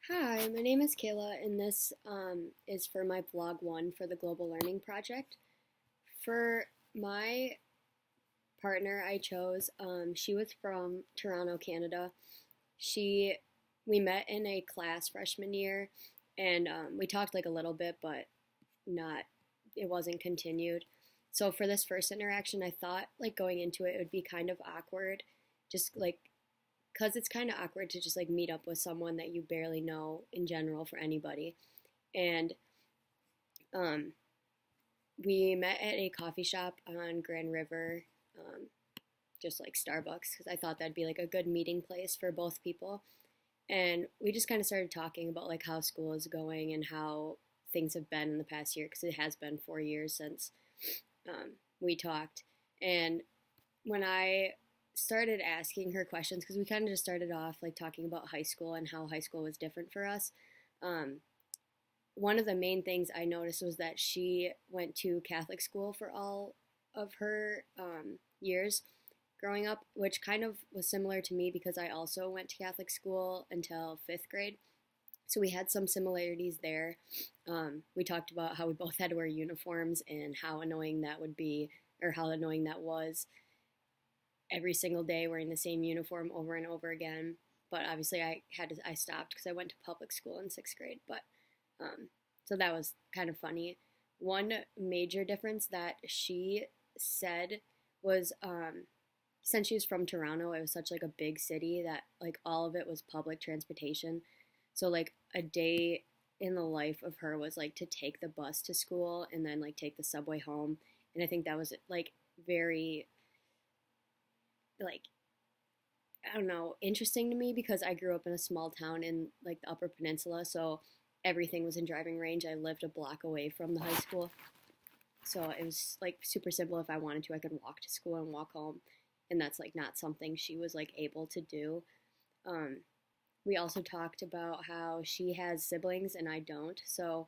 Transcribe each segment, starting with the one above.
Hi, my name is Kayla, and this is for my vlog one for the Global Learning Project. For my partner, I chose, she was from Toronto, Canada. She, we met in a class freshman year, and we talked like a little bit, but not, it wasn't continued. So for this first interaction, I thought like going into it would be kind of awkward, just like because it's kind of awkward to just like meet up with someone that you barely know in general for anybody. And um, we met at a coffee shop on Grand River, just like Starbucks, because I thought that'd be like a good meeting place for both people. And we just kind of started talking about like how school is going and how things have been in the past year, because it has been 4 years since we talked. And when I started asking her questions, because we kind of just started off like talking about high school and how high school was different for us. Um, One of the main things I noticed was that she went to Catholic school for all of her years growing up, which kind of was similar to me because I also went to Catholic school until fifth grade. So we had some similarities there. We talked about how we both had to wear uniforms and how annoying that would be, or how annoying that was every single day wearing the same uniform over and over again. But obviously, I stopped because I went to public school in sixth grade. But so that was kind of funny. One major difference that she said was since she was from Toronto, it was such like a big city that like all of it was public transportation. So like a day in the life of her was like to take the bus to school and then like take the subway home. And I think that was like very like I don't know, interesting to me because I grew up in a small town in like the Upper Peninsula, so everything was in driving range. I lived a block away from the high school, so it was like super simple. If I wanted to, I could walk to school and walk home, and that's like not something she was like able to do. Um, we also talked about how she has siblings and I don't. So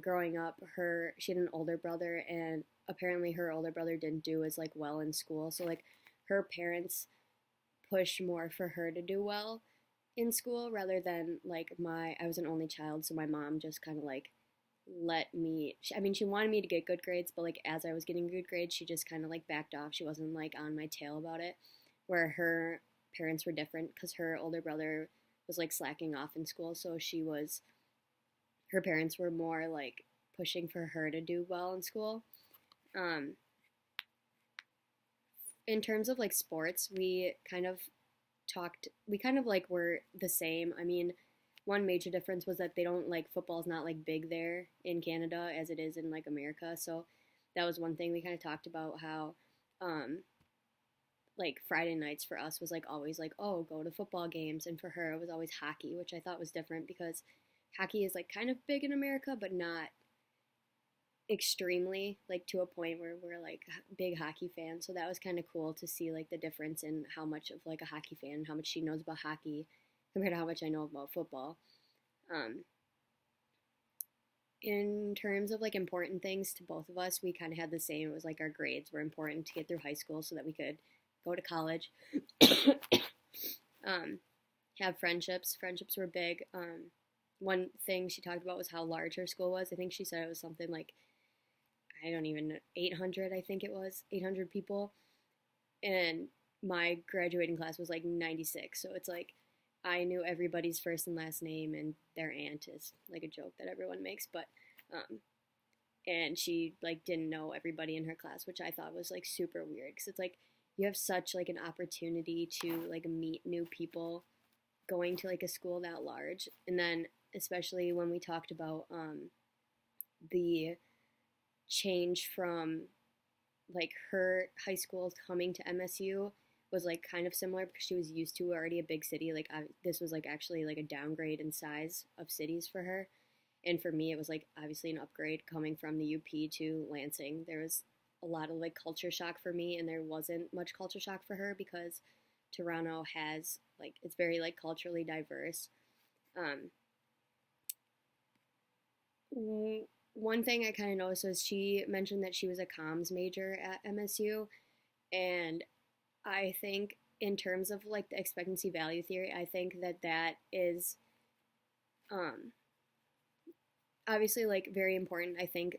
growing up, she had an older brother, and apparently her older brother didn't do as like well in school. So like her parents push more for her to do well in school rather than like I was an only child, so my mom just kind of like let me. I mean, she wanted me to get good grades, but like as I was getting good grades, she just kind of like backed off. She wasn't like on my tail about it. Where her parents were different because her older brother was like slacking off in school, so her parents were more like pushing for her to do well in school. Um, in terms of like sports, we kind of like were the same. I mean, one major difference was that they don't like football's not like big there in Canada as it is in like America. So that was one thing we kind of talked about how um like Friday nights for us was like always like, oh, go to football games, and for her it was always hockey, which I thought was different because hockey is like kind of big in America but not extremely like to a point where we're like big hockey fans. So that was kind of cool to see like the difference in how much of like a hockey fan, how much she knows about hockey compared to how much I know about football. Um, in terms of like important things to both of us, we kind of had the same. It was like our grades were important to get through high school so that we could go to college, um, have friendships. Friendships were big. One thing she talked about was how large her school was. I think she said it was something like I don't even know, 800, I think it was, 800 people. And my graduating class was like 96. So it's like I knew everybody's first and last name, and their aunt is like a joke that everyone makes. But, and she like didn't know everybody in her class, which I thought was like super weird because it's like you have such like an opportunity to like meet new people going to like a school that large. And then, especially when we talked about the change from like her high school coming to MSU was like kind of similar because she was used to already a big city. Like this was like actually like a downgrade in size of cities for her, and for me it was like obviously an upgrade coming from the UP to Lansing. There was a lot of like culture shock for me, and there wasn't much culture shock for her because Toronto has like it's very like culturally diverse. Um, One thing I kind of noticed was she mentioned that she was a comms major at MSU, and I think in terms of like the expectancy value theory, I think that that is um, obviously like very important. I think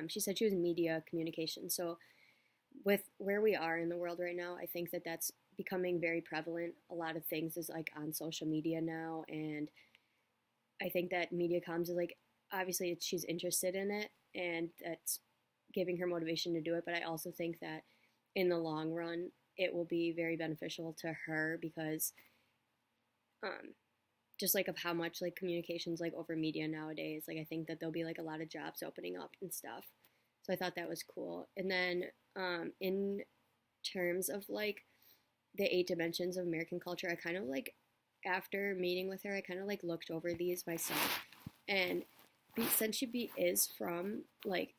she said she was in media communication. So with where we are in the world right now, I think that that's becoming very prevalent. A lot of things is like on social media now, and I think that media comms is like obviously she's interested in it, and that's giving her motivation to do it. But I also think that in the long run, it will be very beneficial to her because um, just like of how much like communications like over media nowadays. Like I think that there'll be like a lot of jobs opening up and stuff. So I thought that was cool. And then in terms of like the 8 dimensions of American culture, I kind of like after meeting with her, I kind of like looked over these myself. And since is from like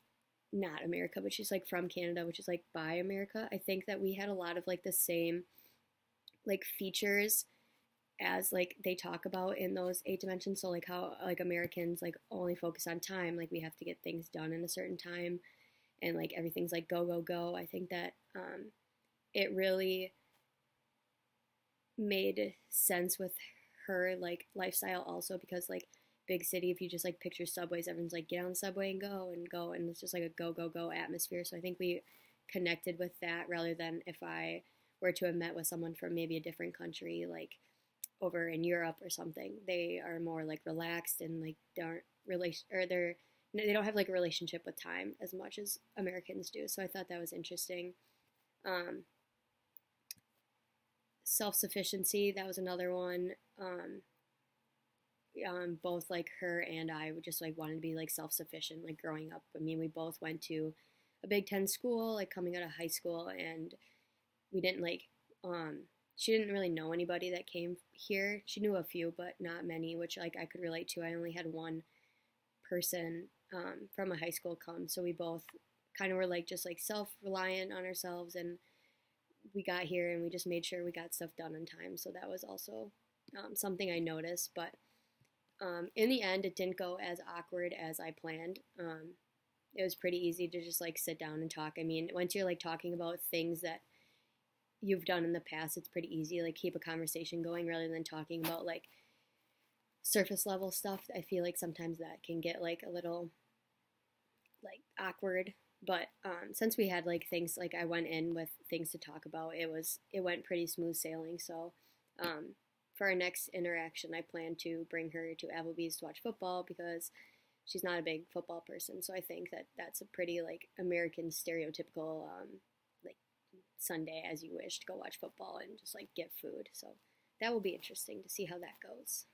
not America, but she's like from Canada, which is like by America, I think that we had a lot of like the same like features as like they talk about in those 8 dimensions. So like how like Americans like only focus on time, like we have to get things done in a certain time, and like everything's like go go go. I think that it really made sense with her like lifestyle also because like big city, if you just like picture subways, everyone's like get on the subway and go, and it's just like a go go go atmosphere. So I think we connected with that rather than if I were to have met with someone from maybe a different country like over in Europe or something. They are more like relaxed and like they aren't relation or they don't have like a relationship with time as much as Americans do. So I thought that was interesting. Um, Self sufficiency, that was another one. Both like her and I would just like wanted to be like self sufficient like growing up. I mean, we both went to a Big Ten school like coming out of high school, and we didn't like she didn't really know anybody that came here. She knew a few, but not many, which like I could relate to. I only had one person from a high school come, so we both kind of were like just like self reliant on ourselves, and we got here and we just made sure we got stuff done in time. So that was also something I noticed, but in the end, it didn't go as awkward as I planned. It was pretty easy to just like sit down and talk. I mean, once you're like talking about things that you've done in the past, it's pretty easy like keep a conversation going rather than talking about like surface level stuff. I feel like sometimes that can get like a little like awkward. But since we had like things like I went in with things to talk about, it went pretty smooth sailing. So for our next interaction, I plan to bring her to Applebee's to watch football because she's not a big football person. So I think that that's a pretty like American stereotypical like Sunday as you wish to go watch football and just like get food. So that will be interesting to see how that goes.